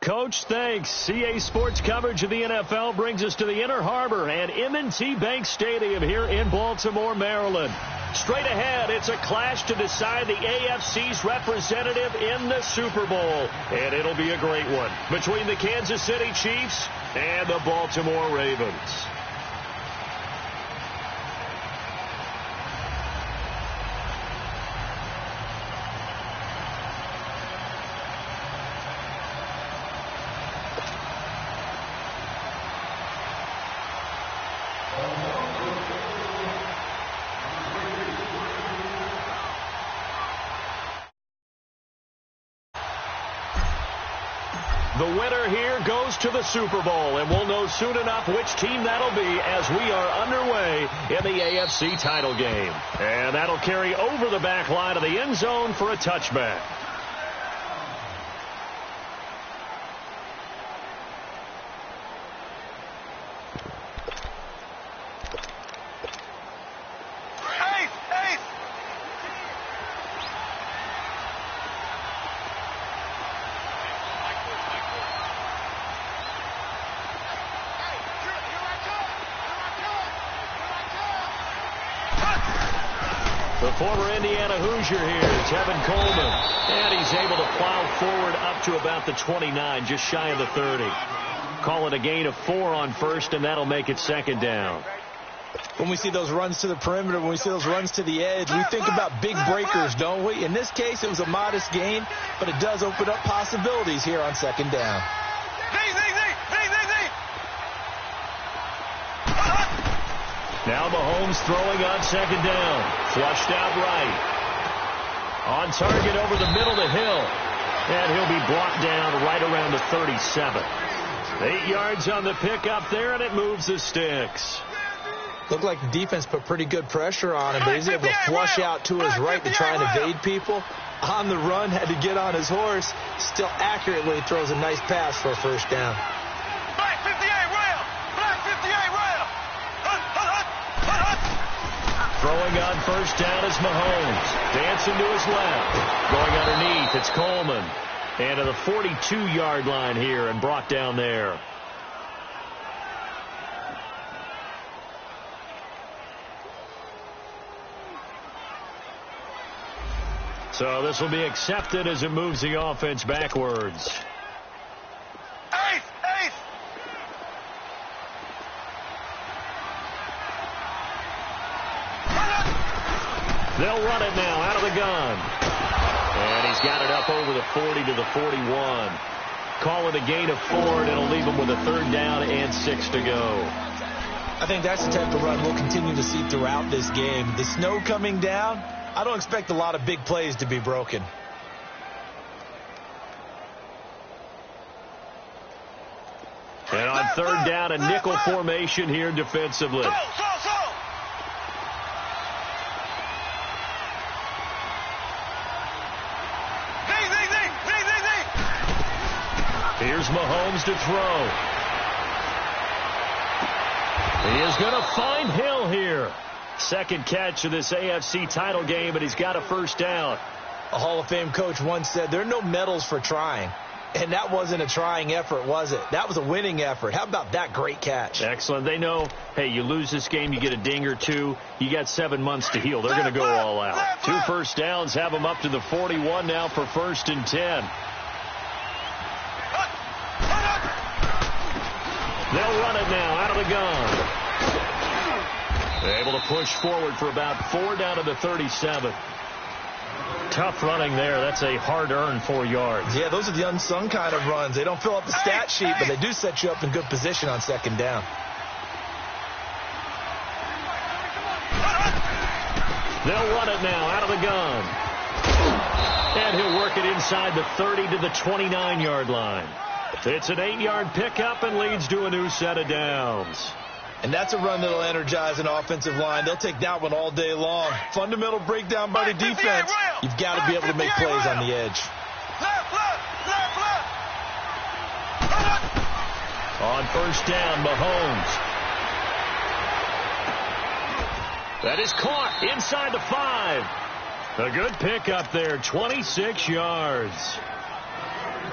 Coach, thanks. CA Sports coverage of the NFL brings us to the Inner Harbor and M&T Bank Stadium here in Baltimore, Maryland. Straight ahead, it's a clash to decide the AFC's representative in the Super Bowl. And it'll be a great one between the Kansas City Chiefs and the Baltimore Ravens. The winner here goes to the Super Bowl, and we'll know soon enough which team that'll be as we are underway in the AFC title game. And that'll carry over the back line of the end zone for a touchback. The former Indiana Hoosier here, Tevin Coleman. And he's able to plow forward up to about the 29, just shy of the 30. Call it a gain of 4 on first, and that'll make it second down. When we see those runs to the perimeter, when we see those runs to the edge, we think about big breakers, don't we? In this case, it was a modest gain, but it does open up possibilities here on second down. Now Mahomes throwing on second down. Flushed out right. On target over the middle to Hill. And he'll be brought down right around the 37. 8 yards on the pickup there, and it moves the sticks. Looked like the defense put pretty good pressure on him, but he's able to flush out to his right to try and evade people. On the run, had to get on his horse. Still accurately throws a nice pass for a first down. Throwing on first down is Mahomes. Dancing to his left. Going underneath, it's Coleman. And to the 42-yard line here and brought down there. So this will be accepted as it moves the offense backwards. They'll run it now out of the gun. And he's got it up over the 40 to the 41. Call it a gain of 4, and it'll leave him with a third down and 6 to go. I think that's the type of run we'll continue to see throughout this game. The snow coming down, I don't expect a lot of big plays to be broken. And on third down, a nickel formation here defensively. Here's Mahomes to throw. He is going to find Hill here. Second catch of this AFC title game, but he's got a first down. A Hall of Fame coach once said, there are no medals for trying. And that wasn't a trying effort, was it? That was a winning effort. How about that great catch? Excellent. They know, hey, you lose this game, you get a ding or two. You got 7 months to heal. They're going to go all out. 2 first downs have them up to the 41 now for 1st and 10. They'll run it now out of the gun. Able to push forward for about 4 down to the 37. Tough running there. That's a hard-earned 4 yards. Yeah, those are the unsung kind of runs. They don't fill up the stat sheet, but they do set you up in good position on second down. They'll run it now out of the gun. And he'll work it inside the 30 to the 29-yard line. It's an 8-yard pickup and leads to a new set of downs. And that's a run that'll energize an offensive line. They'll take that one all day long. Fundamental breakdown by the defense. You've got to be able to make plays on the edge. On first down, Mahomes. That is caught inside the 5. A good pickup there, 26 yards.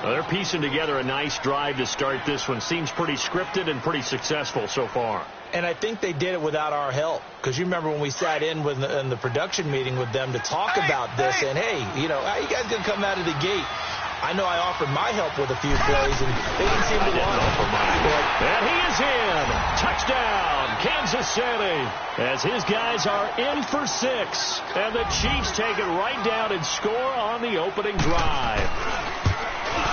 Well, they're piecing together a nice drive to start this one. Seems pretty scripted and pretty successful so far. And I think they did it without our help. Because you remember when we sat in the production meeting with them to talk about this. And, hey, you know, how you guys going to come out of the gate? I know I offered my help with a few plays, and they didn't seem to want it. And he is in. Touchdown, Kansas City. As his guys are in for 6. And the Chiefs take it right down and score on the opening drive.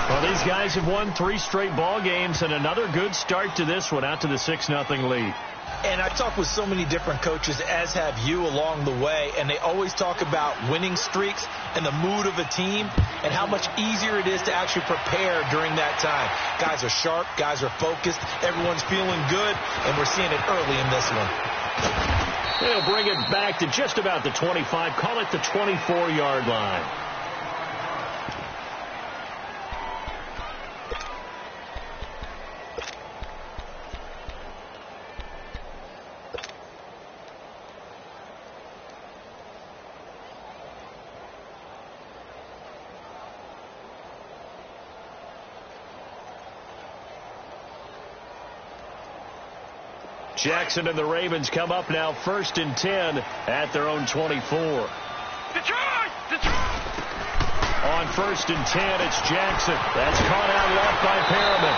Well, these guys have won 3 straight ball games, and another good start to this one, out to the 6-0 lead. And I talked with so many different coaches, as have you, along the way, and they always talk about winning streaks and the mood of a team and how much easier it is to actually prepare during that time. Guys are sharp, guys are focused, everyone's feeling good, and we're seeing it early in this one. They'll bring it back to just about the 25, call it the 24-yard line. Jackson and the Ravens come up now 1st and 10 at their own 24. Detroit! On 1st and 10, it's Jackson. That's caught out left by Perriman.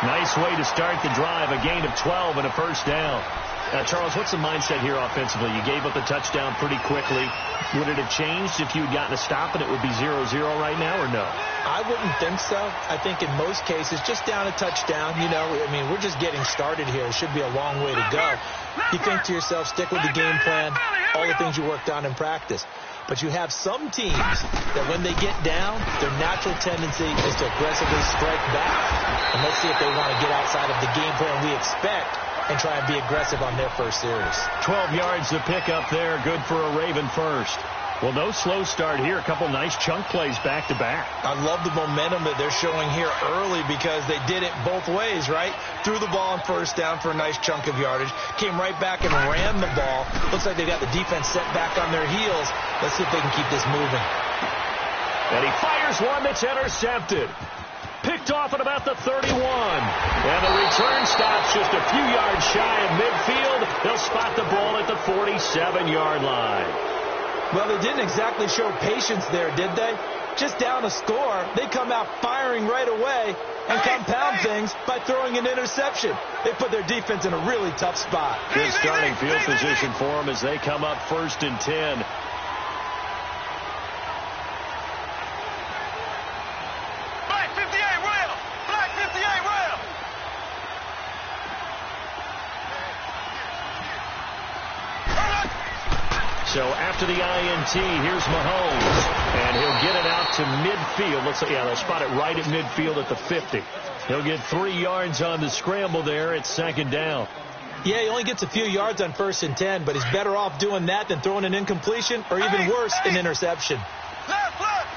Nice way to start the drive, a gain of 12 and a first down. Now, Charles, what's the mindset here offensively? You gave up a touchdown pretty quickly. Would it have changed if you had gotten a stop and it would be 0-0 right now, or no? I wouldn't think so. I think in most cases, just down a touchdown, you know, I mean, we're just getting started here. It should be a long way to go. You think to yourself, stick with the game plan, all the things you worked on in practice. But you have some teams that when they get down, their natural tendency is to aggressively strike back. And let's see if they want to get outside of the game plan we expect and try and be aggressive on their first series. 12 yards to pick up there. Good for a Raven first. Well, no slow start here. A couple nice chunk plays back-to-back. I love the momentum that they're showing here early because they did it both ways, right? Threw the ball on first down for a nice chunk of yardage. Came right back and ran the ball. Looks like they got the defense set back on their heels. Let's see if they can keep this moving. And he fires one that's intercepted. Picked off at about the 31. And the return stops just a few yards shy of midfield. They'll spot the ball at the 47-yard line. Well, they didn't exactly show patience there, did they? Just down a score, they come out firing right away and compound things by throwing an interception. They put their defense in a really tough spot. Good starting field position for them as they come up 1st and 10. So after the INT, here's Mahomes, and he'll get it out to midfield. They'll spot it right at midfield at the 50. He'll get 3 yards on the scramble there. It's 2nd down. Yeah, he only gets a few yards on 1st and 10, but he's better off doing that than throwing an incompletion or even worse, an interception. Left. Black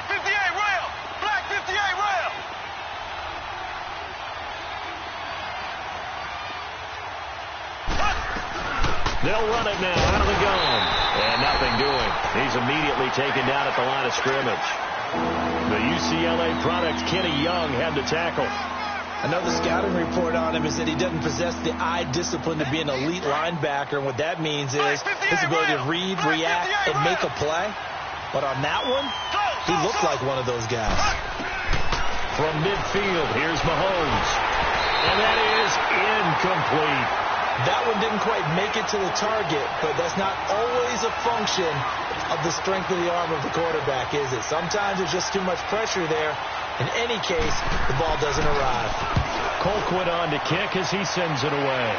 58 rail. Black 58 rail. They'll run it now out of the gun. And nothing doing. He's immediately taken down at the line of scrimmage. The UCLA product, Kenny Young, had the tackle. Another scouting report on him is that he doesn't possess the eye discipline to be an elite linebacker. And what that means is his ability to read, react, and make a play. But on that one, he looked like one of those guys. From midfield, here's Mahomes. And that is incomplete. That one didn't quite make it to the target, but that's not always a function of the strength of the arm of the quarterback, is it? Sometimes there's just too much pressure there. In any case, the ball doesn't arrive. Colquitt on to kick as he sends it away.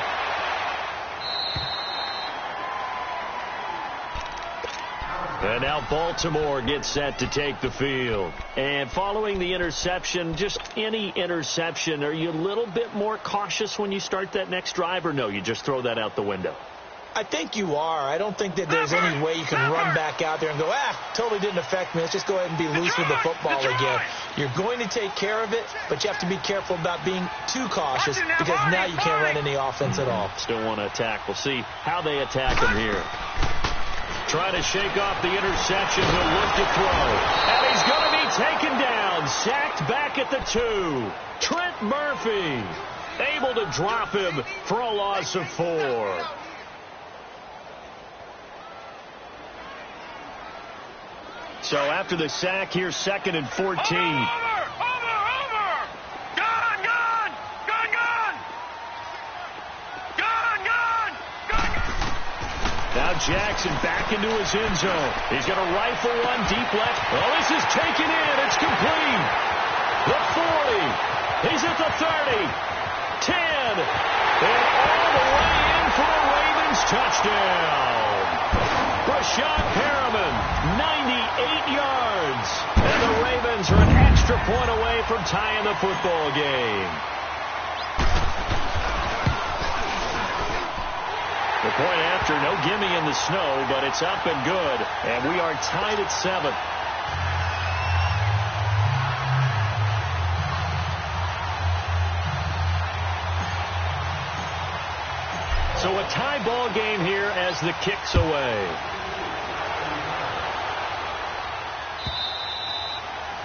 And now Baltimore gets set to take the field. And following the interception, just any interception, are you a little bit more cautious when you start that next drive, or no, you just throw that out the window? I think you are. I don't think that there's any way you can run back out there and go, totally didn't affect me. Let's just go ahead and be loose with the football again. You're going to take care of it, but you have to be careful about being too cautious because now you can't run any offense at all. Still want to attack. We'll see how they attack him here. Trying to shake off the interception. He'll look to throw. And he's going to be taken down. sacked back at the 2. Trent Murphy able to drop him for a loss of 4. So after the sack, here's 2nd and 14. Now Jackson back into his end zone. He's going to rifle one deep left. Oh, this is taken in. It's complete. The 40. He's at the 30. 10. And all the way in for a Ravens touchdown. Rashad Perriman, 98 yards. And the Ravens are an extra point away from tying the football game. The point after, no gimme in the snow, but it's up and good. And we are tied at 7. So a tie ball game here as the kick's away.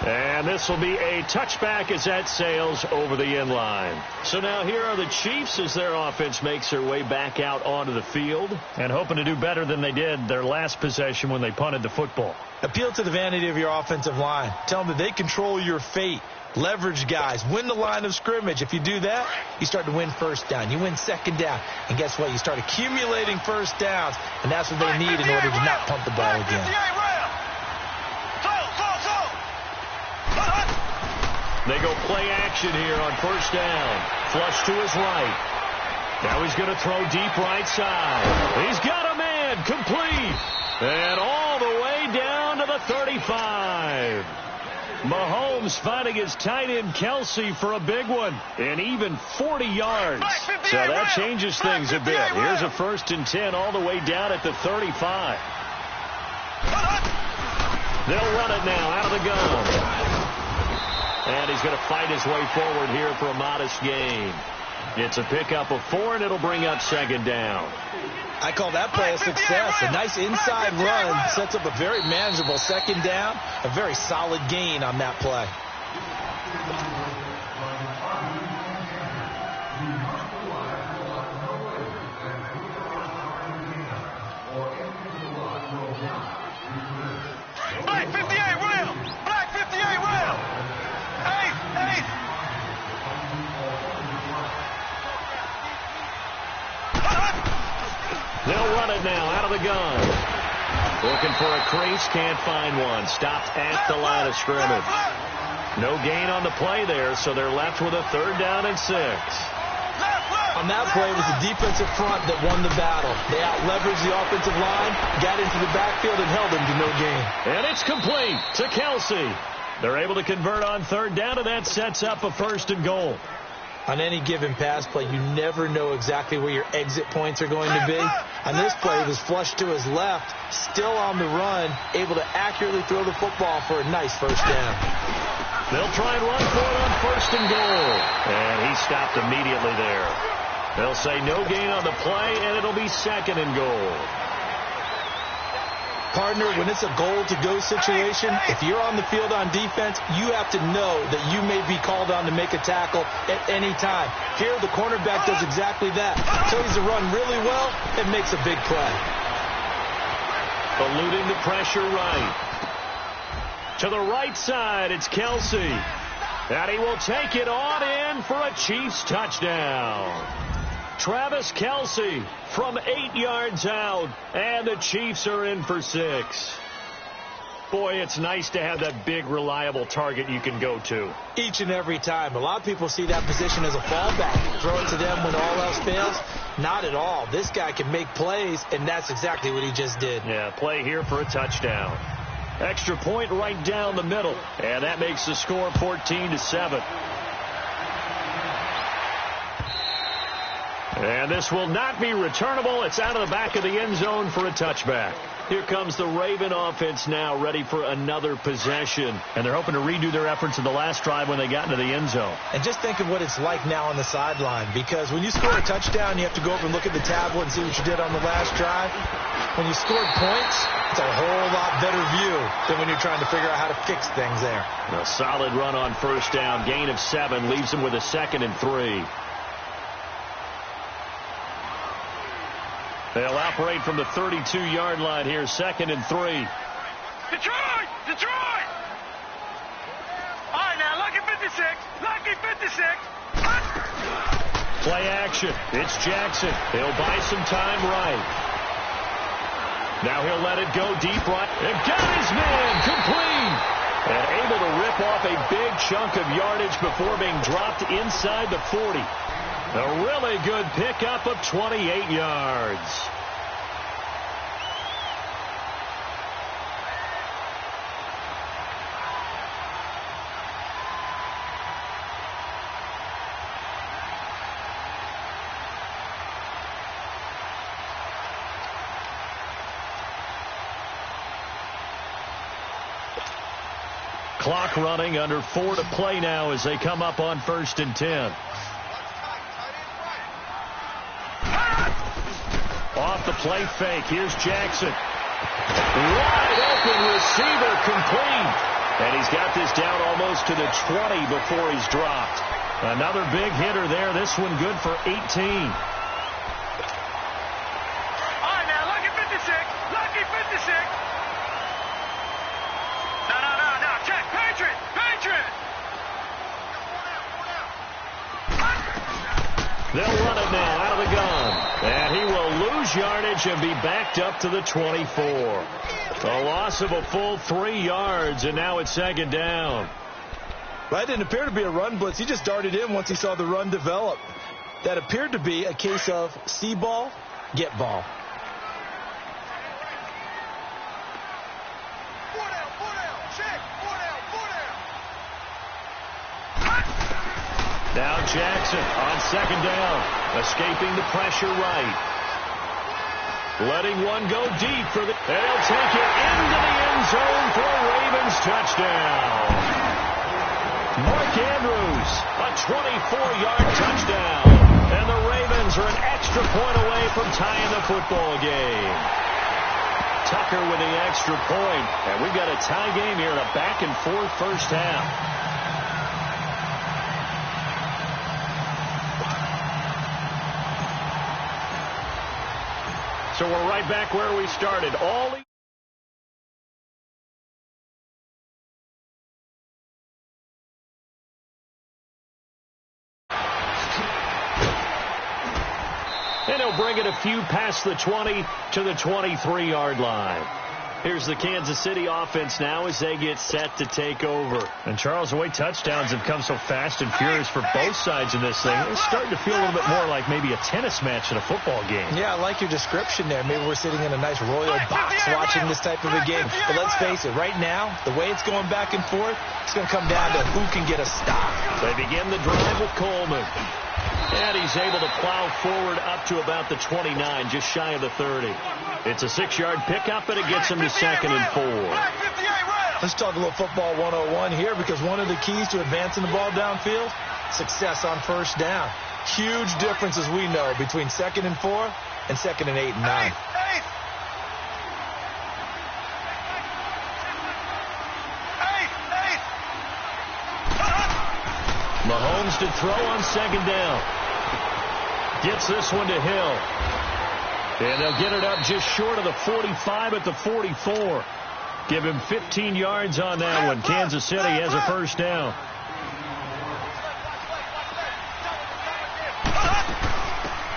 And this will be a touchback as that sails over the end line. So now here are the Chiefs as their offense makes their way back out onto the field and hoping to do better than they did their last possession when they punted the football. Appeal to the vanity of your offensive line. Tell them that they control your fate. Leverage guys. Win the line of scrimmage. If you do that, you start to win first down. You win second down. And guess what? You start accumulating first downs. And that's what they need in order to not punt the ball again. They go play action here on first down. Flush to his right. Now he's going to throw deep right side. He's got a man. Complete. And all the way down to the 35. Mahomes finding his tight end Kelsey for a big one. And even 40 yards. So that changes things a bit. Here's a 1st and 10 all the way down at the 35. They'll run it now out of the gun. And he's going to fight his way forward here for a modest gain. It's a pickup of 4, and it'll bring up 2nd down. I call that play a success. A nice inside run sets up a very manageable 2nd down. A very solid gain on that play. Black 58 rail! Black 58 rail! Hey! They'll run it now out of the gun. Looking for a crease, can't find one. Stopped at the line of scrimmage. No gain on the play there, so they're left with a 3rd down and 6. On that play, it was the defensive front that won the battle. They out-leveraged the offensive line, got into the backfield, and held them to no gain. And it's complete to Kelsey. They're able to convert on 3rd down, and that sets up a 1st and goal. On any given pass play, you never know exactly where your exit points are going to be. On this play, it was flushed to his left, still on the run, able to accurately throw the football for a nice 1st down. They'll try and run for it on 1st and goal. And he stopped immediately there. They'll say no gain on the play, and it'll be 2nd and goal. Partner, when it's a goal-to-go situation, if you're on the field on defense, you have to know that you may be called on to make a tackle at any time. Here, the cornerback does exactly that. Plays the run really well and makes a big play. Eluding the pressure right. To the right side, it's Kelsey. And he will take it on in for a Chiefs touchdown. Travis Kelsey from 8 yards out, and the Chiefs are in for 6. Boy, it's nice to have that big, reliable target you can go to. Each and every time. A lot of people see that position as a fallback. Throw it to them when all else fails. Not at all. This guy can make plays, and that's exactly what he just did. Yeah, play here for a touchdown. Extra point right down the middle, and that makes the score 14-7. And this will not be returnable. It's out of the back of the end zone for a touchback. Here comes the Raven offense now, ready for another possession. And they're hoping to redo their efforts in the last drive when they got into the end zone. And just think of what it's like now on the sideline, because when you score a touchdown, you have to go over and look at the tablet and see what you did on the last drive. When you scored points, it's a whole lot better view than when you're trying to figure out how to fix things there. A solid run on first down, gain of 7, leaves them with a 2nd and 3. They'll operate from the 32-yard line here, 2nd and 3. Detroit! Detroit! All right, now, lucky 56. Lucky 56. Play action. It's Jackson. They'll buy some time right. Now he'll let it go deep right. And got his man complete. And able to rip off a big chunk of yardage before being dropped inside the 40. A really good pickup of 28 yards. Clock running, under 4 to play now as they come up on 1st and 10. Off the play fake. Here's Jackson. Wide open receiver complete. And he's got this down almost to the 20 before he's dropped. Another big hitter there. This one good for 18. All right, now, lucky 56. Lucky 56. No. Check. Patriot. Patriot. They'll run it now out of the gun. And he will lose yardage and be backed up to the 24. A loss of a full 3 yards, and now it's 2nd down. Well, that didn't appear to be a run blitz. He just darted in once he saw the run develop. That appeared to be a case of see ball, get ball. Now Jackson on 2nd down, escaping the pressure right. Letting one go deep for the... They'll take it into the end zone for a Ravens touchdown. Mark Andrews, a 24-yard touchdown. And the Ravens are an extra point away from tying the football game. Tucker with the extra point. And we've got a tie game here in a back-and-forth first half. So we're right back where we started. And he'll bring it a few past the 20 to the 23-yard line. Here's the Kansas City offense now as they get set to take over. And Charles, the way touchdowns have come so fast and furious for both sides in this thing, it's starting to feel a little bit more like maybe a tennis match in a football game. Yeah, I like your description there. Maybe we're sitting in a nice royal box watching this type of a game. But let's face it, right now, the way it's going back and forth, it's going to come down to who can get a stop. They begin the drive with Coleman. And he's able to plow forward up to about the 29, just shy of the 30. It's a 6-yard pickup, and it gets him to 2nd and 4. Let's talk a little football 101 here, because one of the keys to advancing the ball downfield, success on first down. Huge difference, as we know, between 2nd and 4 and 2nd and 8 and 9. Mahomes to throw on 2nd down. Gets this one to Hill. And they'll get it up just short of the 45 at the 44. Give him 15 yards on that one. Kansas City has a first down.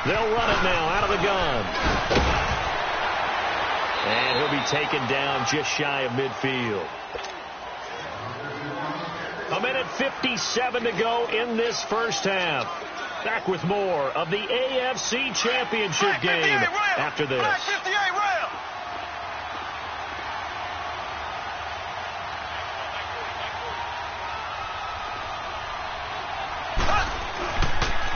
They'll run it now out of the gun. And he'll be taken down just shy of midfield. 1:57 to go in this first half. Back with more of the AFC Championship game after this.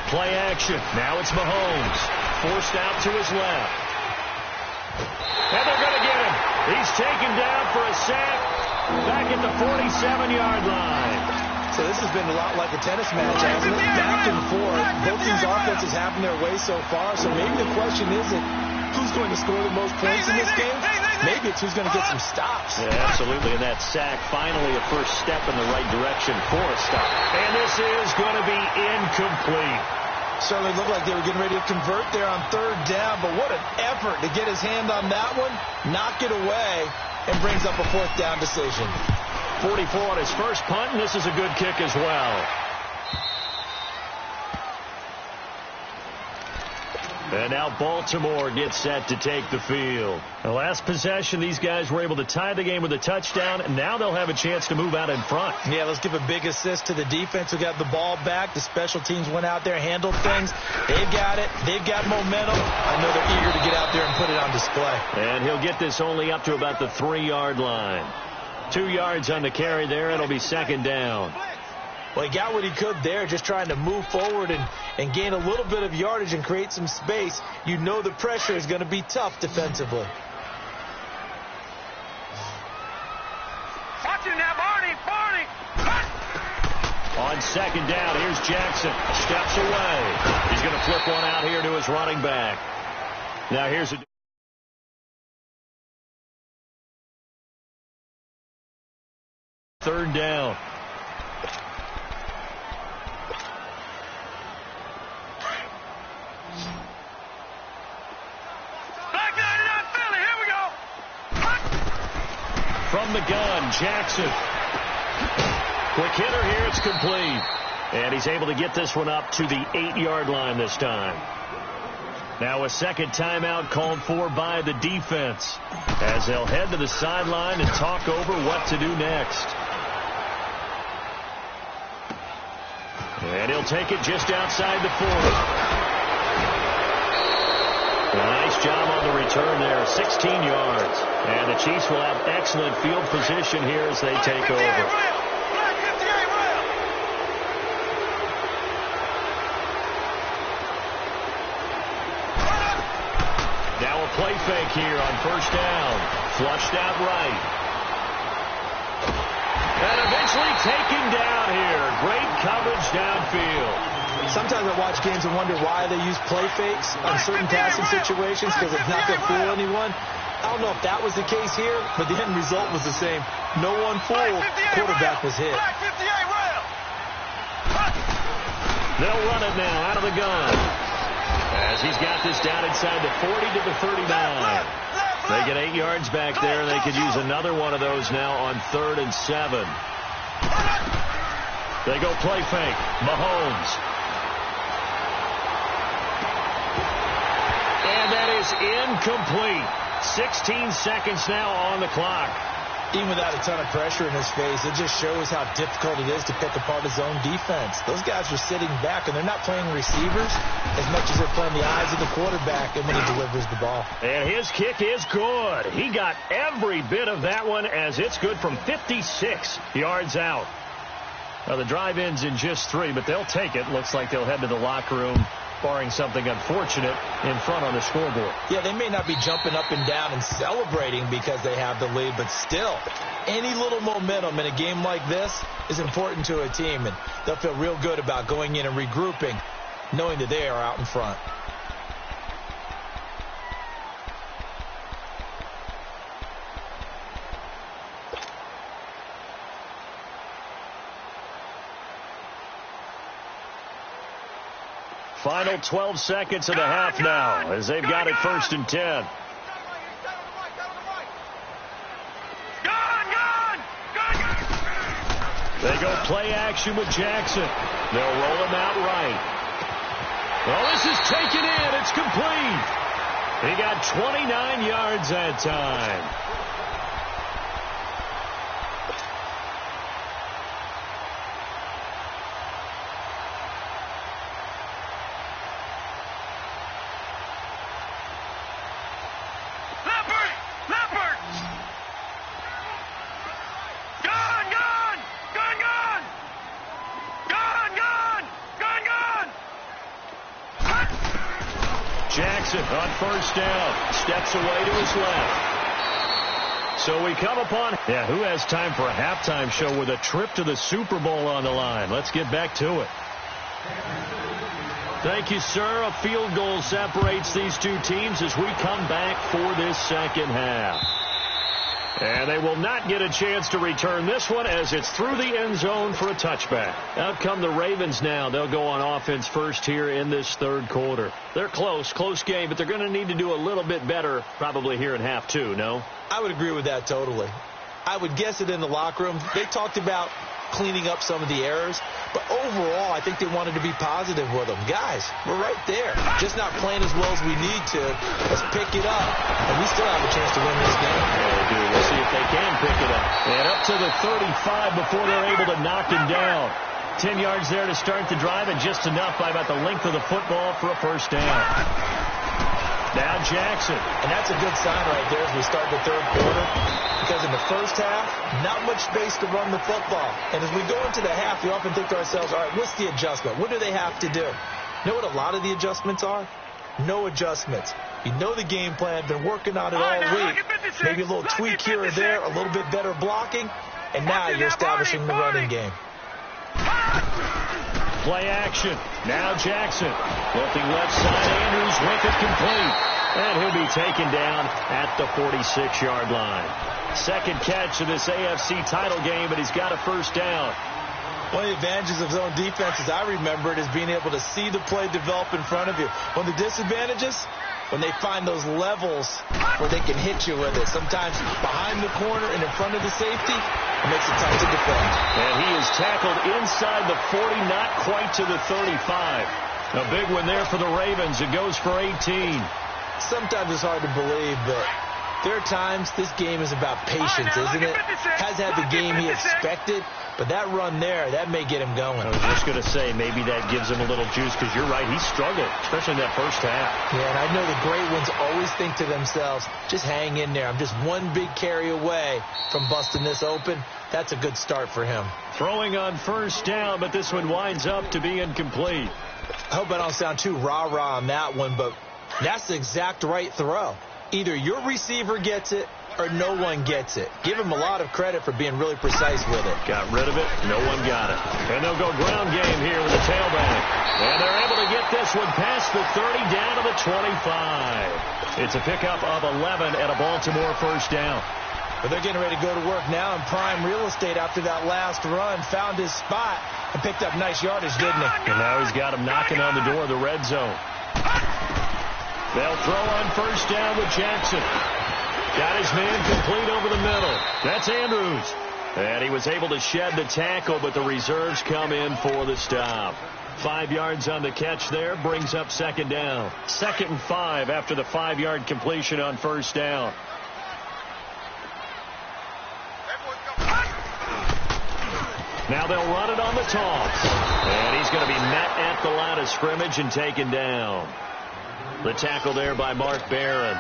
Play action. Now it's Mahomes. Forced out to his left. And they're going to get him. he's taken down for a sack back at the 47-yard line. So this has been a lot like a tennis match, hasn't it? Back and forth. Both these offenses having their way so far. So maybe the question isn't who's going to score the most points in this game. Maybe it's who's going to get some stops. Yeah, absolutely. And that sack, finally a first step in the right direction for a stop. And this is going to be incomplete. Certainly looked like they were getting ready to convert there on third down. But what an effort to get his hand on that one, knock it away, and brings up a fourth down decision. 44 on his first punt, and this is a good kick as well. And now Baltimore gets set to take the field. The last possession, these guys were able to tie the game with a touchdown, and now they'll have a chance to move out in front. Yeah, let's give a big assist to the defense who got the ball back. The special teams went out there, handled things. They've got it. They've got momentum. I know they're eager to get out there and put it on display. And he'll get this only up to about the 3-yard line. 2 yards on the carry there. It'll be second down. Well, he got what he could there, just trying to move forward and gain a little bit of yardage and create some space. You know the pressure is going to be tough defensively. Watch him now, Barney. On second down, here's Jackson. Steps away. He's going to flip one out here to his running back. Now here's a... third down. From the gun, Jackson. Quick hitter here, it's complete. And he's able to get this one up to the 8-yard line this time. Now a second timeout called for by the defense as they'll head to the sideline and talk over what to do next. And he'll take it just outside the 40. Nice job on the return there, 16 yards. And the Chiefs will have excellent field position here as they take over. Now a play fake here on first down. Flushed out right. And eventually taken down here. Great coverage downfield. Sometimes I watch games and wonder why they use play fakes on certain passing situations because it's not going to fool anyone. I don't know if that was the case here, but the end result was the same. No one fooled. Quarterback was hit. They'll run it now out of the gun as he's got this down inside the 40 to the 39. They get 8 yards back there, and they could use another one of those now on 3rd and 7. They go play fake. Mahomes. And that is incomplete. 16 seconds now on the clock. Even without a ton of pressure in his face, it just shows how difficult it is to pick apart his own defense. Those guys are sitting back, and they're not playing receivers as much as they're playing the eyes of the quarterback and when he delivers the ball. And his kick is good. He got every bit of that one as it's good from 56 yards out. Now, the drive ends in just 3, but they'll take it. Looks like they'll head to the locker room, barring something unfortunate in front on the scoreboard. Yeah, they may not be jumping up and down and celebrating because they have the lead, but still, any little momentum in a game like this is important to a team, and they'll feel real good about going in and regrouping, knowing that they are out in front. Final 12 seconds of the half now as they've got it 1st and 10. They go play action with Jackson. They'll roll him out right. Well, this is taken in. It's complete. He got 29 yards that time. Jackson on first down. Steps away to his left. So we come upon, who has time for a halftime show with a trip to the Super Bowl on the line? Let's get back to it. Thank you, sir. A field goal separates these two teams as we come back for this second half. And they will not get a chance to return this one as it's through the end zone for a touchback. Out come the Ravens now. They'll go on offense first here in this third quarter. They're close game, but they're going to need to do a little bit better probably here in half two, no? I would agree with that totally. I would guess it in the locker room. They talked about cleaning up some of the errors, but overall I think they wanted to be positive with them. Guys, we're right there. Just not playing as well as we need to. Let's pick it up, and we still have a chance to win this game. Yeah, they do. We'll see if they can pick it up. And up to the 35 before they're able to knock him down. 10 yards there to start the drive, and just enough by about the length of the football for a first down. Now Jackson. And that's a good sign right there as we start the third quarter. Because in the first half, not much space to run the football. And as we go into the half, we often think to ourselves, all right, what's the adjustment? What do they have to do? You know what a lot of the adjustments are? No adjustments. You know the game plan, been working on it all week. Maybe a little tweak here or there, a little bit better blocking, and now you're establishing the running game. Play action. Now Jackson. Looking left side, Andrews with it complete. And he'll be taken down at the 46-yard line. Second catch of this AFC title game, but he's got a first down. One of the advantages of zone defense, as I remember it, is being able to see the play develop in front of you. One of the disadvantages, when they find those levels where they can hit you with it. Sometimes behind the corner and in front of the safety, it makes it tough to defend. And he is tackled inside the 40, not quite to the 35. A big one there for the Ravens. It goes for 18. Sometimes it's hard to believe, but there are times this game is about patience, isn't it? Has had the game he expected, but that run there, that may get him going. I was just going to say, maybe that gives him a little juice, because you're right, he struggled, especially in that first half. Yeah, and I know the great ones always think to themselves, just hang in there. I'm just one big carry away from busting this open. That's a good start for him. Throwing on first down, but this one winds up to be incomplete. I hope I don't sound too rah-rah on that one, but that's the exact right throw. Either your receiver gets it or no one gets it. Give him a lot of credit for being really precise with it. Got rid of it. No one got it. And they'll go ground game here with a tailback. And they're able to get this one past the 30 down to the 25. It's a pickup of 11 and a Baltimore first down. But they're getting ready to go to work now in prime real estate after that last run. Found his spot and picked up nice yardage, didn't he? And now he's got him knocking on the door of the red zone. They'll throw on first down with Jackson. Got his man complete over the middle. That's Andrews. And he was able to shed the tackle, but the reserves come in for the stop. 5 yards on the catch there, brings up second down. 2nd and 5 after the 5-yard completion on first down. Now they'll run it on the toss. And he's going to be met at the line of scrimmage and taken down. The tackle there by Mark Barron.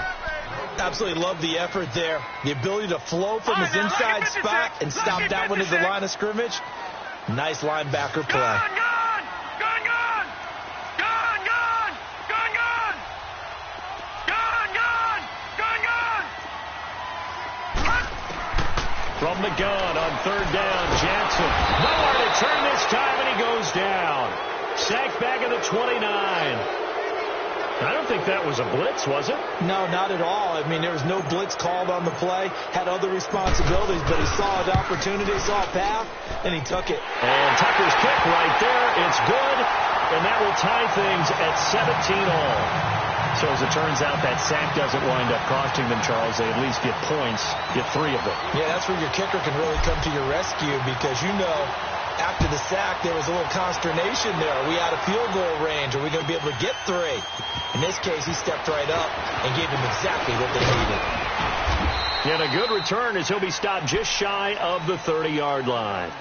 Absolutely love the effort there. The ability to flow from his inside spot and stop that one at the line of scrimmage. Nice linebacker play. From the gun on third down, Jackson. Nowhere to turn this time, and he goes down. Sacked back at the 29. I don't think that was a blitz, was it? No, not at all. I mean, there was no blitz called on the play. Had other responsibilities, but he saw an opportunity, saw a path, and he took it. And Tucker's kick right there. It's good, and that will tie things at 17-all. So as it turns out, that sack doesn't wind up costing them, Charles. They at least get points, get 3 of them. Yeah, that's where your kicker can really come to your rescue, because you know after the sack there was a little consternation there. Are we out of field goal range? Are we going to be able to get 3? In this case, he stepped right up and gave them exactly what they needed. And a good return as he'll be stopped just shy of the 30-yard line.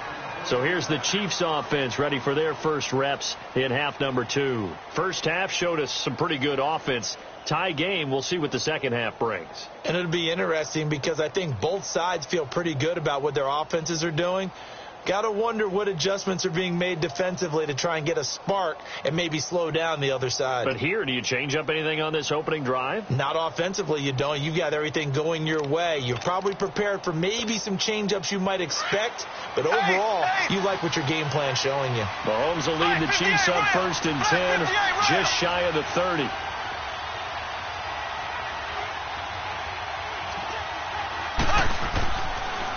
So here's the Chiefs offense ready for their first reps in half number 2. First half showed us some pretty good offense. Tie game. We'll see what the second half brings. And it'll be interesting because I think both sides feel pretty good about what their offenses are doing. Got to wonder what adjustments are being made defensively to try and get a spark and maybe slow down the other side. But here, do you change up anything on this opening drive? Not offensively, you don't. You got everything going your way. You're probably prepared for maybe some change-ups you might expect, but overall, you like what your game plan's showing you. Mahomes will lead the Chiefs on 1st and 10, just shy of the 30.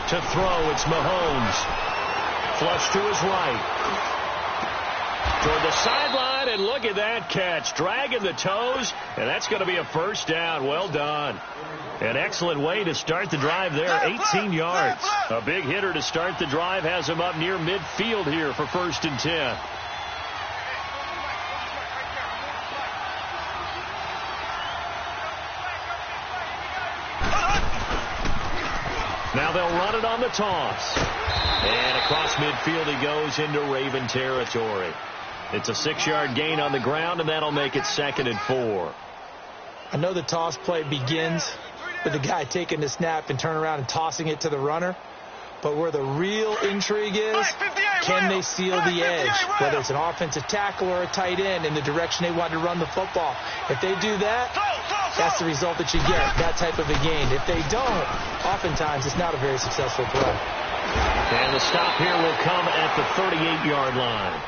To throw, it's Mahomes. Flush to his right. Toward the sideline, and look at that catch. Dragging the toes, and that's going to be a first down. Well done. An excellent way to start the drive there, 18 yards. A big hitter to start the drive has him up near midfield here for 1st and 10. Now they'll run it on the toss. And across midfield he goes into Raven territory. It's a 6-yard gain on the ground, and that'll make it 2nd and 4. I know the toss play begins with the guy taking the snap and turning around and tossing it to the runner. But where the real intrigue is, can they seal the edge, whether it's an offensive tackle or a tight end, in the direction they want to run the football. If they do that, that's the result that you get, that type of a gain. If they don't, oftentimes it's not a very successful play. And the stop here will come at the 38-yard line.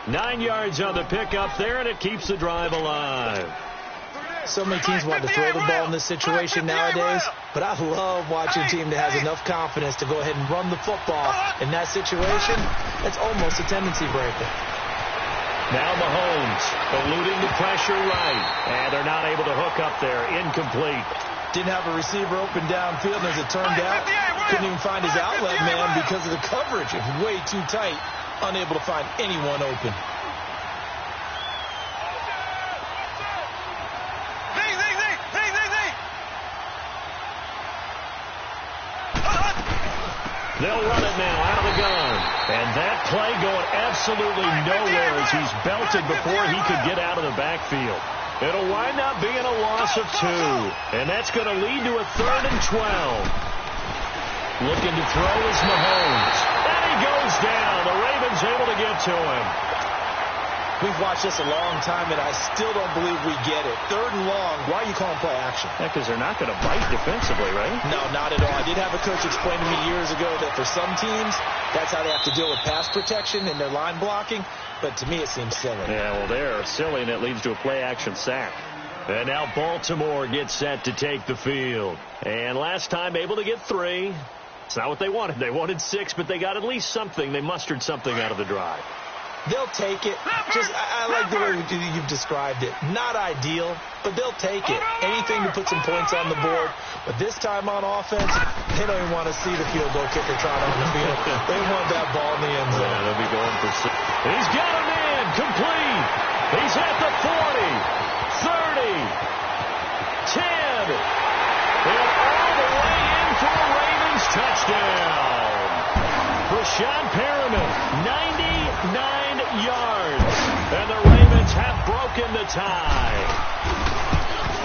9 yards on the pickup there, and it keeps the drive alive. So many teams want to throw the ball in this situation nowadays, but I love watching a team that has enough confidence to go ahead and run the football. In that situation, it's almost a tendency breaker. Now Mahomes eluding the pressure right, and they're not able to hook up there. Incomplete. Didn't have a receiver open downfield, and as it turned out, couldn't even find his outlet man because of the coverage. It was way too tight, unable to find anyone open. They'll run it now out of the gun. And that play going absolutely nowhere as he's belted before he could get out of the backfield. It'll wind up being a loss of 2. And that's going to lead to a 3rd and 12. Looking to throw is Mahomes. And he goes down. The Ravens able to get to him. We've watched this a long time, and I still don't believe we get it. 3rd and long. Why are you calling play action? Yeah, because they're not going to bite defensively, right? No, not at all. I did have a coach explain to me years ago that for some teams, that's how they have to deal with pass protection and their line blocking. But to me, it seems silly. Yeah, well, they're silly, and it leads to a play-action sack. And now Baltimore gets set to take the field. And last time able to get 3. It's not what they wanted. They wanted 6, but they got at least something. They mustered something out of the drive. They'll take it. I like the way you've described it. Not ideal, but they'll take it. Anything to put some points on the board. But this time on offense, they don't even want to see the field goal kicker trot on the field. They want that ball in the end zone. Yeah, they'll be going for 6. He's got a man complete. He's at the 40, 30, 10, and all the way in for a Ravens touchdown. Rashawn Perriman, 99 yards, and the Ravens have broken the tie.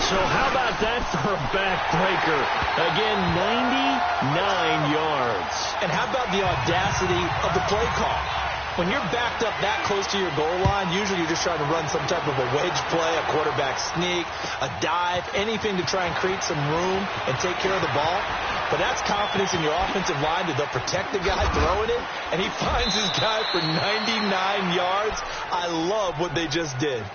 So how about that for a backbreaker? Again, 99 yards. And how about the audacity of the play call? When you're backed up that close to your goal line, usually you're just trying to run some type of a wedge play, a quarterback sneak, a dive, anything to try and create some room and take care of the ball. But that's confidence in your offensive line that they'll protect the guy throwing it, and he finds his guy for 99 yards. I love what they just did.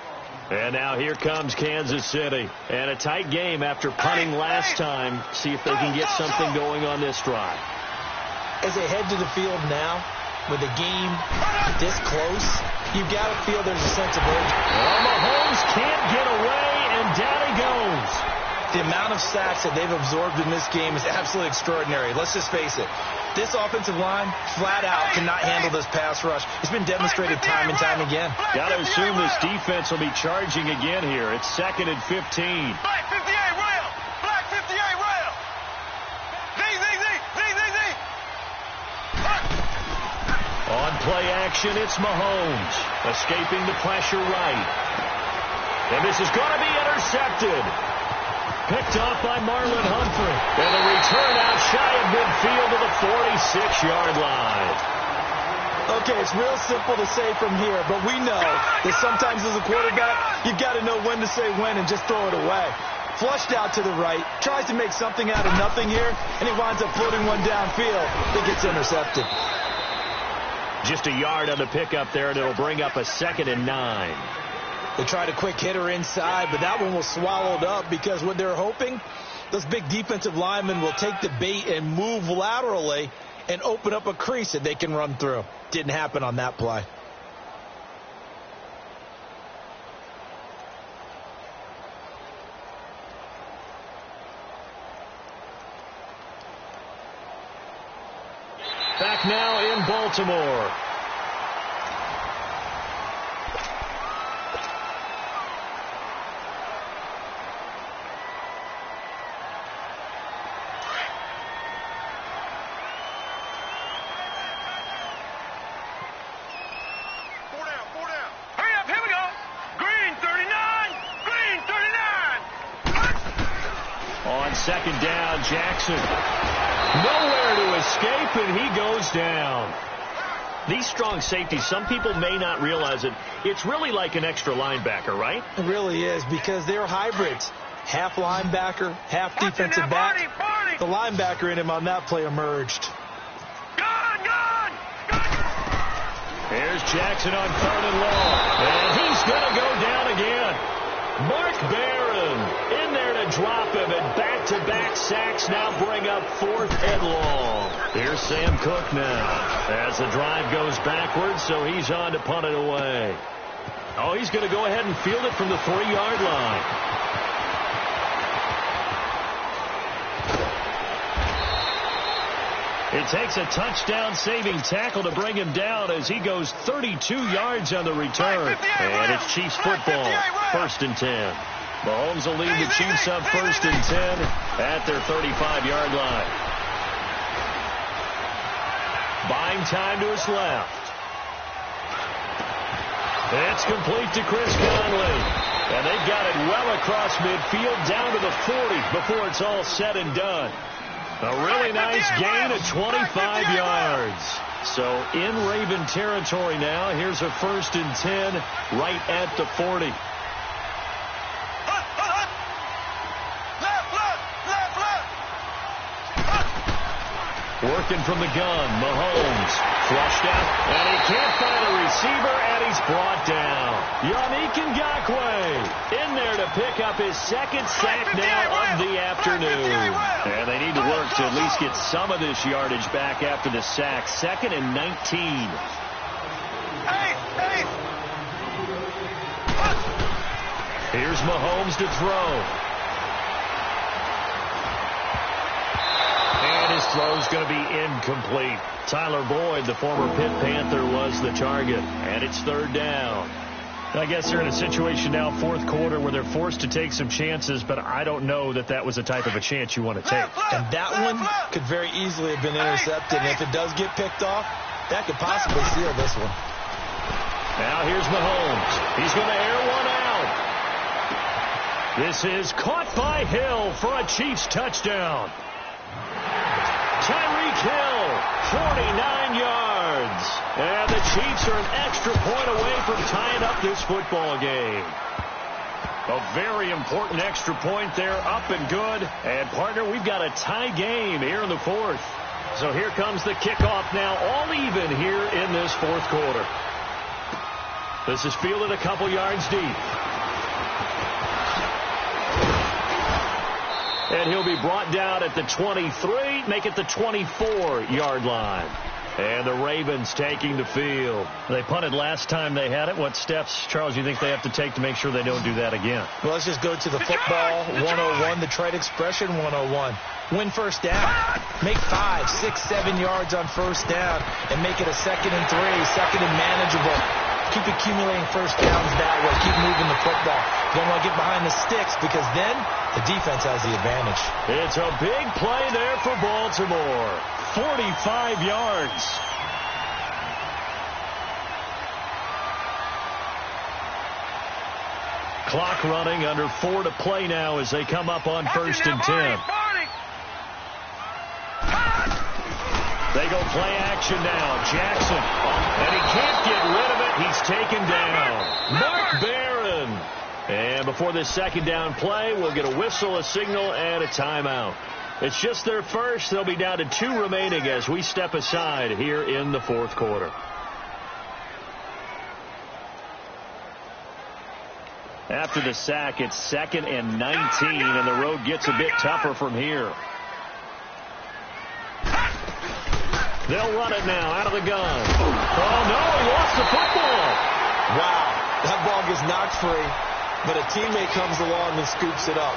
And now here comes Kansas City. And a tight game after punting last time. See if they can get something going on this drive. As they head to the field now, with the game this close, you've got to feel there's a sense of urgency. Well, Mahomes can't get away, and down he goes. The amount of sacks that they've absorbed in this game is absolutely extraordinary. Let's just face it. This offensive line, flat out, cannot handle this pass rush. It's been demonstrated time and time again. Got to assume this defense will be charging again here. It's 2nd and 15. Black 58 rail. Black 58 rail. Z. On play action, it's Mahomes. Escaping the pressure right. And this is going to be intercepted. Picked off by Marlon Humphrey. And a return out shy of midfield to the 46-yard line. Okay, it's real simple to say from here, but we know that sometimes as a quarterback, you've got to know when to say when and just throw it away. Flushed out to the right, tries to make something out of nothing here, and he winds up floating one downfield that gets intercepted. Just a yard on the pickup there, and it'll bring up a 2nd and 9. They tried a quick hitter inside, but that one was swallowed up because what they're hoping, those big defensive linemen will take the bait and move laterally and open up a crease that they can run through. Didn't happen on that play. Back now in Baltimore. Second down, Jackson. Nowhere to escape, and he goes down. These strong safeties, some people may not realize it. It's really like an extra linebacker, right? It really is, because they're hybrids. Half linebacker, half defensive back. The linebacker in him on that play emerged. Here's Jackson on 3rd and long. And he's going to go down again. Mark Barron in there to drop him, and back-to-back sacks now bring up 4th and long. Here's Sam Cook now as the drive goes backwards, so he's on to punt it away. Oh, he's going to go ahead and field it from the 3-yard line. It takes a touchdown-saving tackle to bring him down as he goes 32 yards on the return. And it's Chiefs football, 1st and 10. Mahomes will lead the Chiefs up 1st and 10 at their 35-yard line. Buying time to his left. It's complete to Chris Conley. And they've got it well across midfield down to the 40 before it's all said and done. A really nice gain of 25 yards. So in Raven territory now. Here's a 1st and 10 right at the 40. Working from the gun, Mahomes flushed out, and he can't find a receiver, and he's brought down. Yannick Ngakoue in there to pick up his 2nd sack now of the afternoon. And they need to work to at least get some of this yardage back after the sack. 2nd and 19. Here's Mahomes to throw. And his throw's going to be incomplete. Tyler Boyd, the former Pitt Panther, was the target. And it's 3rd down. I guess they're in a situation now, 4th quarter, where they're forced to take some chances, but I don't know that that was the type of a chance you want to take. And that one could very easily have been intercepted. And if it does get picked off, that could possibly seal this one. Now here's Mahomes. He's going to air one out. This is caught by Hill for a Chiefs touchdown. Tyreek Hill, 49 yards. And the Chiefs are an extra point away from tying up this football game. A very important extra point there, up and good. And, partner, we've got a tie game here in the 4th. So here comes the kickoff now, all even here in this 4th quarter. This is fielded a couple yards deep. And he'll be brought down at the 23, make it the 24-yard line. And the Ravens taking the field. They punted last time they had it. What steps, Charles, you think they have to take to make sure they don't do that again? Well, let's just go to the football 101, the trade expression 101. Win 1st down. Make 5, 6, 7 yards on 1st down and make it a 2nd and 3, 2nd and manageable. Keep accumulating 1st downs that way. Keep moving the football. You don't want to get behind the sticks because then the defense has the advantage. It's a big play there for Baltimore. 45 yards. Clock running, under 4 to play now as they come up on 1st and 10. They They go play action now. Jackson. And he can't get rid of it. He's taken down. Mark Barron. And before this second down play, we'll get a whistle, a signal, and a timeout. It's just their first. They'll be down to 2 remaining as we step aside here in the fourth quarter. After the sack, it's 2nd and 19, and the road gets a bit tougher from here. They'll run it now out of the gun. Oh, no, he lost the football. Wow, that ball gets knocked free, but a teammate comes along and scoops it up.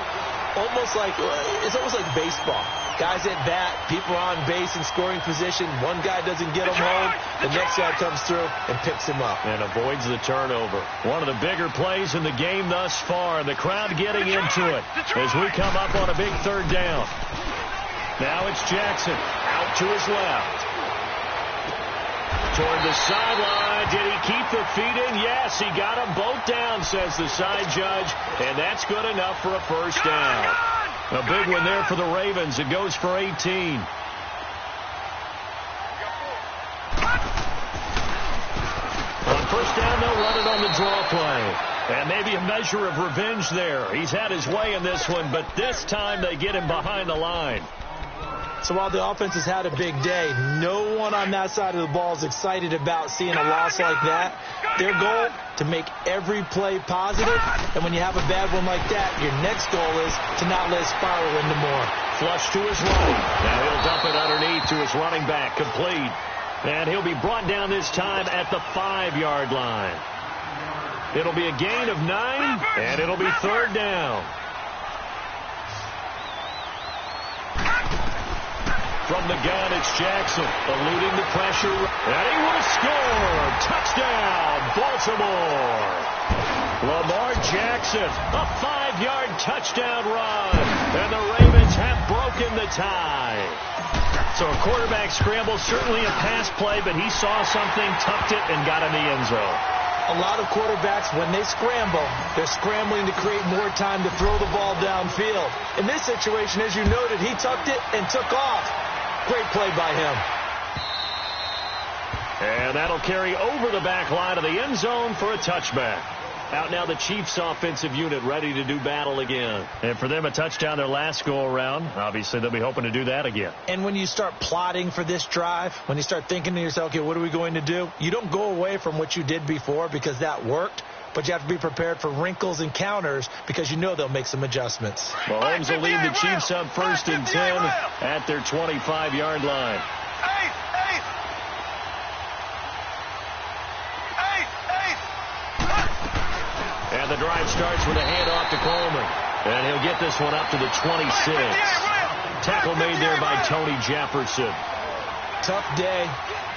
It's almost like baseball. Guys at bat, people are on base in scoring position. One guy doesn't get him home. The next guy comes through and picks him up. And avoids the turnover. One of the bigger plays in the game thus far. The crowd getting into it as we come up on a big 3rd down. Now it's Jackson out to his left. Toward the sideline. Did he keep the feet in? Yes, he got them both down, says the side judge. And that's good enough for a first down. A big one there for the Ravens. It goes for 18. On first down, they'll run it on the draw play. And maybe a measure of revenge there. He's had his way in this one, but this time they get him behind the line. So while the offense has had a big day, no one on that side of the ball is excited about seeing a loss like that. Their goal, to make every play positive. And when you have a bad one like that, your next goal is to not let it spiral into more. Flush to his right. Now he'll dump it underneath to his running back. Complete. And he'll be brought down this time at the 5-yard line. It'll be a gain of 9, and it'll be 3rd down. From the gun, it's Jackson, eluding the pressure, and he will score. Touchdown, Baltimore. Lamar Jackson, a 5-yard touchdown run, and the Ravens have broken the tie. So a quarterback scramble, certainly a pass play, but he saw something, tucked it, and got in the end zone. A lot of quarterbacks, when they scramble, they're scrambling to create more time to throw the ball downfield. In this situation, as you noted, he tucked it and took off. Great play by him. And that'll carry over the back line of the end zone for a touchback. Out now the Chiefs offensive unit ready to do battle again. And for them, a touchdown their last go-around. Obviously, they'll be hoping to do that again. And when you start plotting for this drive, when you start thinking to yourself, okay, what are we going to do? You don't go away from what you did before because that worked. But you have to be prepared for wrinkles and counters because you know they'll make some adjustments. Mahomes will lead the Chiefs up 1st and 10 at their 25-yard line. And the drive starts with a handoff to Coleman. And he'll get this one up to the 26. Tackle made there by Tony Jefferson. Tough day,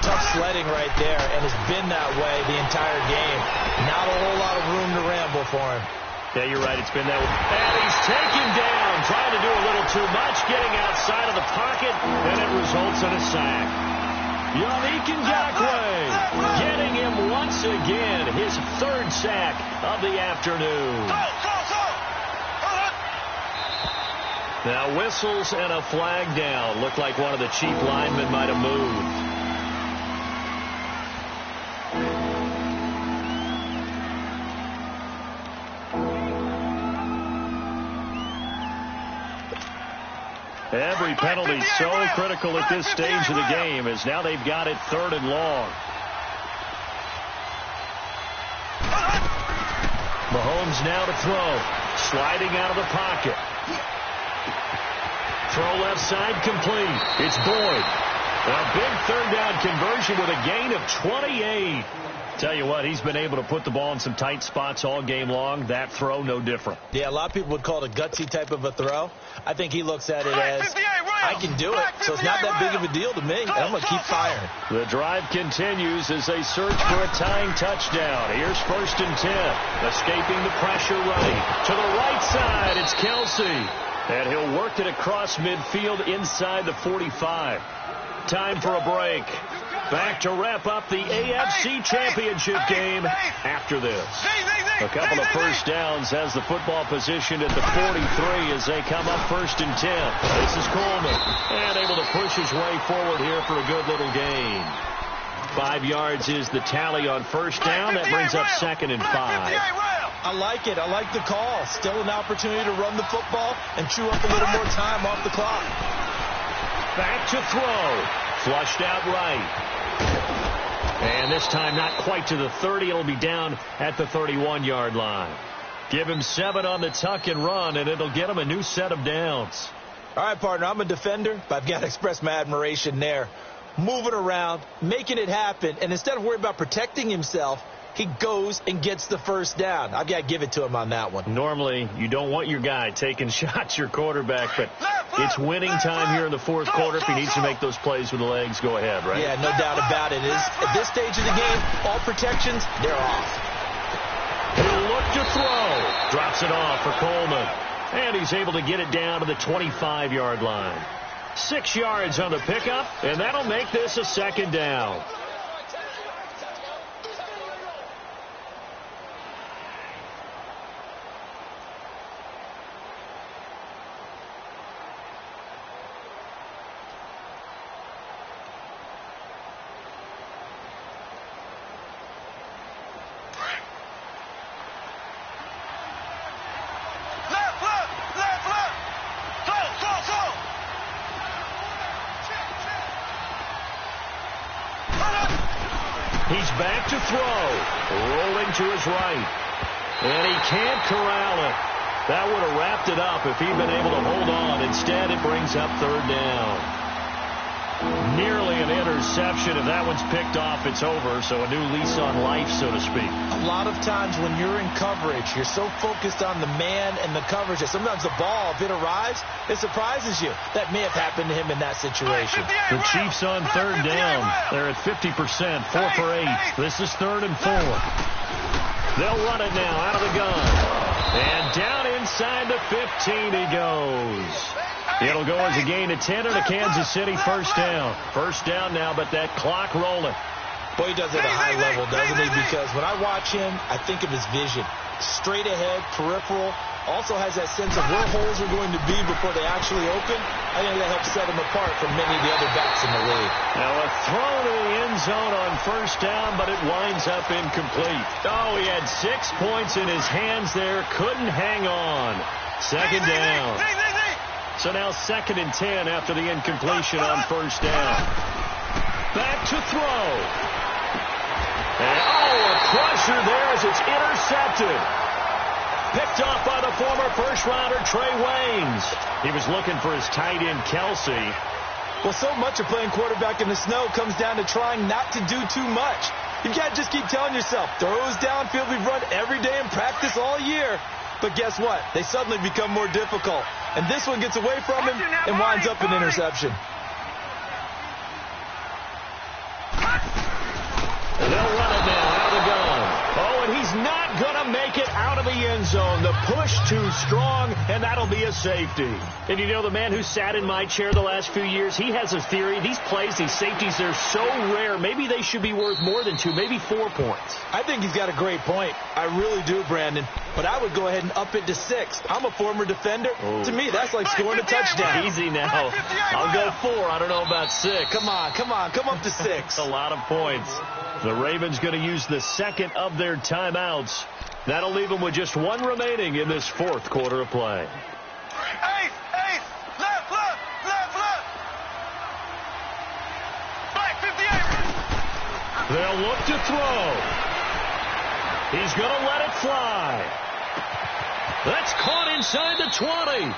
tough sledding right there, and it's been that way the entire game. Not a whole lot of room to ramble for him. Yeah, you're right. It's been that way. And he's taken down, trying to do a little too much, getting outside of the pocket, and it results in a sack. Yannick Ngakoue getting him once again, his 3rd sack of the afternoon. Now whistles and a flag down. Looked like one of the Chief linemen might have moved. Every penalty so critical at this stage of the game as now they've got it 3rd and long. Mahomes now to throw. Sliding out of the pocket. Throw left side complete. It's Boyd. A big 3rd down conversion with a gain of 28. Tell you what, he's been able to put the ball in some tight spots all game long. That throw, no different. Yeah, a lot of people would call it a gutsy type of a throw. I think he looks at it as, I can do it, so it's not that big of a deal to me, and I'm going to keep firing. The drive continues as they search for a tying touchdown. Here's 1st and 10. Escaping the pressure right. To the right side, it's Kelsey. And he'll work it across midfield inside the 45. Time for a break. Back to wrap up the AFC Championship game after this. A couple of first downs has the football positioned at the 43 as they come up 1st and 10. This is Coleman, and able to push his way forward here for a good little gain. 5 yards is the tally on first down. That brings up 2nd and 5. I like it. I like the call. Still an opportunity to run the football and chew up a little more time off the clock. Back to throw. Flushed out right. And this time not quite to the 30. It'll be down at the 31-yard line. Give him 7 on the tuck and run, and it'll get him a new set of downs. All right, partner, I'm a defender, but I've got to express my admiration there. Moving around, making it happen, and instead of worrying about protecting himself, he goes and gets the first down. I've got to give it to him on that one. Normally, you don't want your guy taking shots, your quarterback, but it's winning time here in the 4th quarter. If he needs to make those plays with the legs, go ahead, right? Yeah, no doubt about it. At this stage of the game, all protections, they're off. He'll look to throw. Drops it off for Coleman. And he's able to get it down to the 25-yard line. 6 yards on the pickup, and that'll make this a 2nd down. He's back to throw. Rolling to his right. And he can't corral it. That would have wrapped it up if he'd been able to hold on. Instead, it brings up 3rd down. Nearly an interception. If that one's picked off, it's over. So a new lease on life, so to speak. A lot of times when you're in coverage, you're so focused on the man and the coverage that sometimes the ball, if it arrives, it surprises you. That may have happened to him in that situation. The Chiefs on 3rd down. They're at 50%, 4 for 8. This is 3rd and 4. They'll run it now out of the gun. And down inside the 15 he goes. It'll go as a gain of 10 and a Kansas City first down. First down now, but that clock rolling. Boy, he does it at a high level, doesn't he? Because when I watch him, I think of his vision. Straight ahead, peripheral. Also has that sense of where holes are going to be before they actually open. I think that helps set him apart from many of the other backs in the league. Now a throw to the end zone on first down, but it winds up incomplete. Oh, he had 6 points in his hands there. Couldn't hang on. 2nd down. So now 2nd and 10 after the incompletion on first down. Back to throw. And, a crusher there as it's intercepted. Picked off by the former first-rounder Trey Waynes. He was looking for his tight end, Kelsey. Well, so much of playing quarterback in the snow comes down to trying not to do too much. You got to just keep telling yourself, throws downfield we've run every day in practice all year. But guess what? They suddenly become more difficult. And this one gets away from him and winds up an interception. And they'll run it now out of the gun. Oh, and he's not going to make it out of the end zone. The push too strong, and that'll be a safety. And you know, the man who sat in my chair the last few years, he has a theory. These plays, these safeties, they're so rare. Maybe they should be worth more than 2, maybe 4 points. I think he's got a great point. I really do, Brandon. But I would go ahead and up it to 6. I'm a former defender. To me, that's like scoring a touchdown. Easy now. I'll go 4. I don't know about 6. Come on. Come up to 6. A lot of points. The Ravens going to use the 2nd of their timeouts. That'll leave them with just 1 remaining in this 4th quarter of play. Ace, left. Black 58. They'll look to throw. He's going to let it fly. That's caught inside the 20.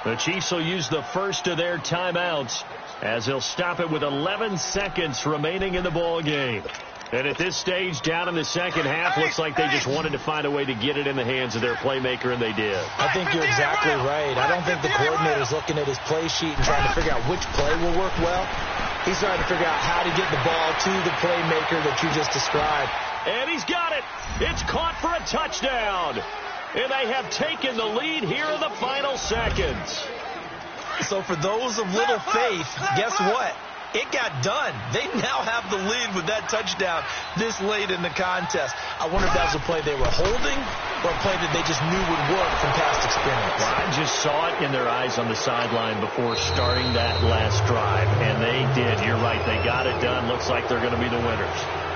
The Chiefs will use the first of their timeouts as they'll stop it with 11 seconds remaining in the ball game. And at this stage, down in the second half, looks like they just wanted to find a way to get it in the hands of their playmaker, and they did. I think you're exactly right. I don't think the coordinator's looking at his play sheet and trying to figure out which play will work well. He's trying to figure out how to get the ball to the playmaker that you just described. And he's got it. It's caught for a touchdown. And they have taken the lead here in the final seconds. So for those of little faith, guess what? it got done. They now have the lead with that touchdown this late in the contest. I wonder if that was a play they were holding or a play that they just knew would work from past experience. Well, I just saw it in their eyes on the sideline before starting that last drive, and they did. You're right. They got it done. Looks like they're going to be the winners.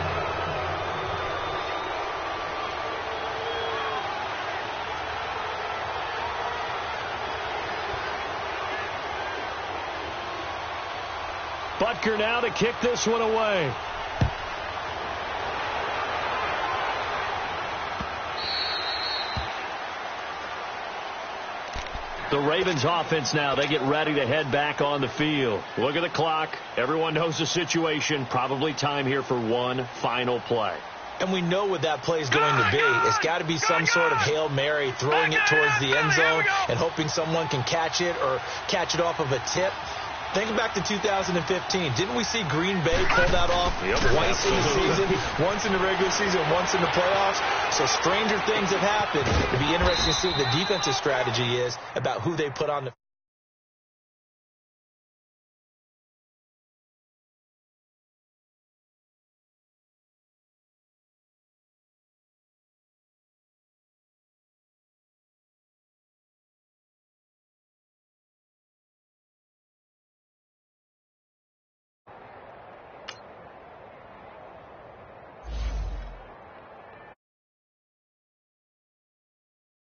Butker now to kick this one away. The Ravens offense now, they get ready to head back on the field. Look at the clock. Everyone knows the situation. Probably time here for one final play. And we know what that play is going to be. It's got to be some sort of Hail Mary, throwing it towards the end zone and hoping someone can catch it or catch it off of a tip. Think back to 2015. Didn't we see Green Bay pull that off twice in the season? Once in the regular season, once in the playoffs. So stranger things have happened. It'd be interesting to see what the defensive strategy is about who they put on the